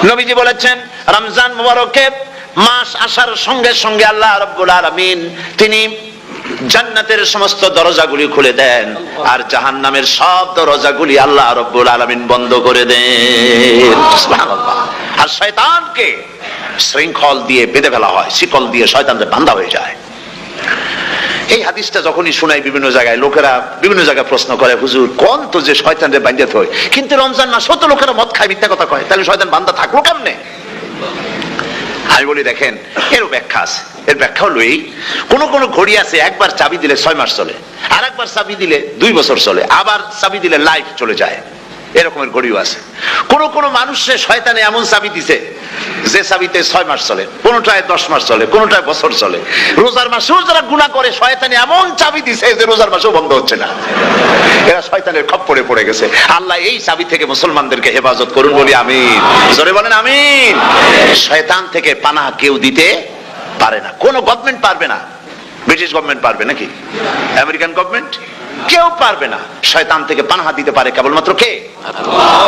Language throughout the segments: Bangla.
নবীজি বলেছেন রমজান মুবারকে মাস আসার সঙ্গে সঙ্গে আল্লাহ রাব্বুল আলামিন তিনি জান্নাতের সমস্ত দরজাগুলি খুলে দেন আর জাহান্নামের সব দরজাগুলি আল্লাহ রাব্বুল আলামিন বন্ধ করে দেন। সুবহানাল্লাহ। আর শয়তানকে শৃঙ্খল দিয়ে বেঁধে ফেলা হয়, শিকল দিয়ে শয়তানদের বাঁধা হয়ে যায়। এই হাদিসটা যখনই শোনাই বিভিন্ন জায়গায় লোকেরা বিভিন্ন জায়গায় প্রশ্ন করে, হুজুর কোন তো যে শয়তানরে বাঁধতে হয়, কিন্তু রমজান মাস তো লোকেরা মদ খায়, মিথ্যা কথা কয়, তাহলে শয়তান বাঁধা থাকলো কেমনে? আমি বলি দেখেন, এর ব্যাখ্যা আছে। এর ব্যাখ্যা হলো এই, কোন ঘড়ি আছে একবার চাবি দিলে 6 মাস চলে, আর একবার চাবি দিলে 2 বছর চলে, আবার চাবি দিলে লাইফ চলে যায়, এরকমের ঘড়িও আছে। কোন মানুষের শয়তানে এমন চাবি দিছে যে চাবিতে 6 মাস চলে, কোনটায় 10 মাস চলে, কোনটায় বছর চলে। রোজার মাসেও যারা গুনাহ করে শয়তানে এমন চাবি দিছে যে রোজার মাসেও বন্ধ হচ্ছে না। এরা শয়তানের খপ্পরে পড়ে গেছে। আল্লাহ এই চাবি থেকে মুসলমানদেরকে হেফাজত করুন, বলি আমিন। জোরে বলেন আমিন। শয়তান থেকে পানাহ কেউ দিতে পারে না, কোন গভর্নমেন্ট পারবে না। ব্রিটিশ গভর্নমেন্ট পারবে নাকি? American government? কেউ পারবে না। শয়তান থেকে পানাহ দিতে পারে কেবলমাত্র কে?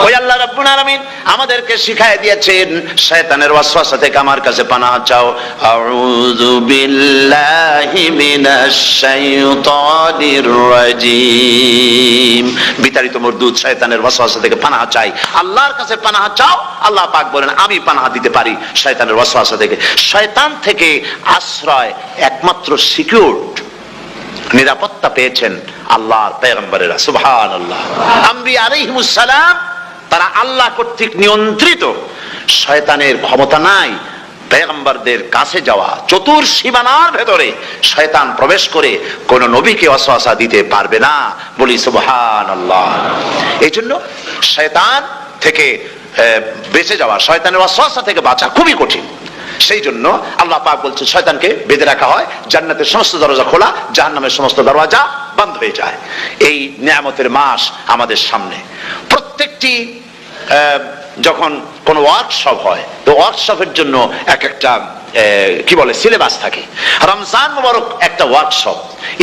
ওই আল্লাহ রাব্বুল আলামিন আমাদেরকে শিখায় দিয়েছেন, শয়তানের ওয়াসওয়াসা থেকে আমার কাছে পানাহ চাও। আউযু বিল্লাহি মিনাশ শাইতানির রাজিম। বিতাড়িত মরদুদ শয়তানের ওয়াসওয়াসা থেকে পানাহ চাই, আল্লাহর কাছে পানাহ চাও। আল্লাহ পাক বলেন আমি পানাহ দিতে পারি শয়তানের ওয়াসওয়াসা থেকে। শয়তান থেকে আশ্রয় একমাত্র সিকিউরড, নিরাপত্তা পেয়েছেন আল্লাহর পয়গম্বরেরা। সুবহানাল্লাহ। আম্বিয়া আলাইহিমুস সালাম তারা আল্লাহ কর্তৃক নিয়ন্ত্রিত, শয়তানের ক্ষমতা নাই পয়গম্বরদের কাছে যাওয়া। চতুর সীমানার ভেতরে শয়তান প্রবেশ করে কোন নবীকে ওয়াসওয়াসা দিতে পারবে না, বলি সুবহানাল্লাহ। এইজন্য শয়তান থেকে বেঁচে যাওয়া, শয়তানের ওয়াসওয়াসা থেকে বাঁচা খুবই কঠিন। সেই জন্য আল্লাহ পাক বলছেন শয়তানকে বেঁধে রাখা হয়, জান্নাতের সমস্ত দরজা খোলা, জাহান্নামের সমস্ত দরজা বন্ধ হয়ে যায়। এই নিয়ামতের মাস আমাদের সামনে। প্রত্যেকটি যখন কোন ওয়ার্কশপ হয়, তো ওয়ার্কশপের জন্য এক একটা কি বলে সিলেবাস থাকে। রমজান মুবারক একটা ওয়ার্কশপ।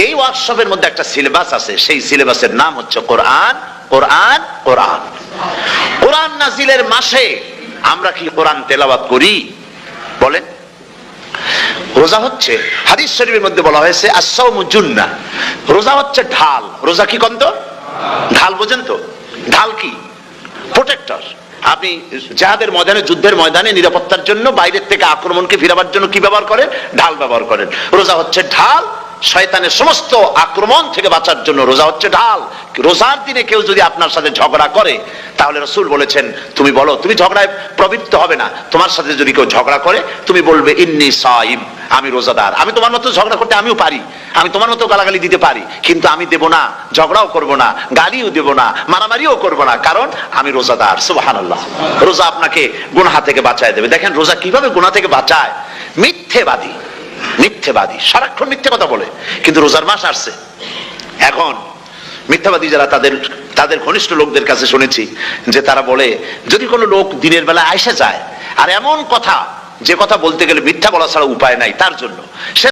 এই ওয়ার্কশপের মধ্যে একটা সিলেবাস আছে, সেই সিলেবাসের নাম হচ্ছে কোরআন। কোরআন কোরআন কোরআন নাজিলের মাসে আমরা কি কোরআন তেলাওয়াত করি? বলেন। রোজা হচ্ছে, হাদিস শরীফের মধ্যে বলা হয়েছে আস-সাওমু জুন্নাহ, রোজা হচ্ছে ঢাল। রোজা কি কন্ত? ঢাল। বোঝেন তো ঢাল কি? প্রোটেক্টর। আপনি জিহাদের ময়দানে, যুদ্ধের ময়দানে নিরাপত্তার জন্য বাইরের থেকে আক্রমণকে ফিরাবার জন্য কি ব্যবহার করেন? ঢাল ব্যবহার করেন। রোজা হচ্ছে ঢাল, শয়তানের সমস্ত আক্রমণ থেকে বাঁচার জন্য রোজা হচ্ছে ঢাল। রোজার দিনে কেউ যদি আপনার সাথে ঝগড়া করে, তাহলে রাসূল বলেছেন তুমি বলো, তুমি ঝগড়ায় প্রবৃত্ত হবে না। তোমার সাথে যদি কেউ ঝগড়া করে, তুমি বলবে ইন্নী সাইম, আমি রোজাদার। আমি তোমার মতো ঝগড়া করতে আমিও পারি, আমি তোমার মতো গালাগালি দিতে পারি, কিন্তু আমি দেব না, ঝগড়াও করব না, গালিও দেব না, মারামারিও করব না, কারণ আমি রোজাদার। সুবহানাল্লাহ। রোজা আপনাকে গুনাহ থেকে বাঁচায় দেবে। দেখেন রোজা কিভাবে গুনাহ থেকে বাঁচায়। মিথ্যেবাদী সারাক্ষণ মিথ্যে কথা বলে, কিন্তু রোজার মাস আসছে। এখন মিথ্যাবাদী যারা, তাদের ঘনিষ্ঠ লোকদের কাছে শুনেছি যে তারা বলে, যদি কোনো লোক দিনের বেলা আইসা যায় আর এমন কথা, যে কথা বলতে গেলে মিথ্যা বলা ছাড়া উপায় নাই তার জন্য, সে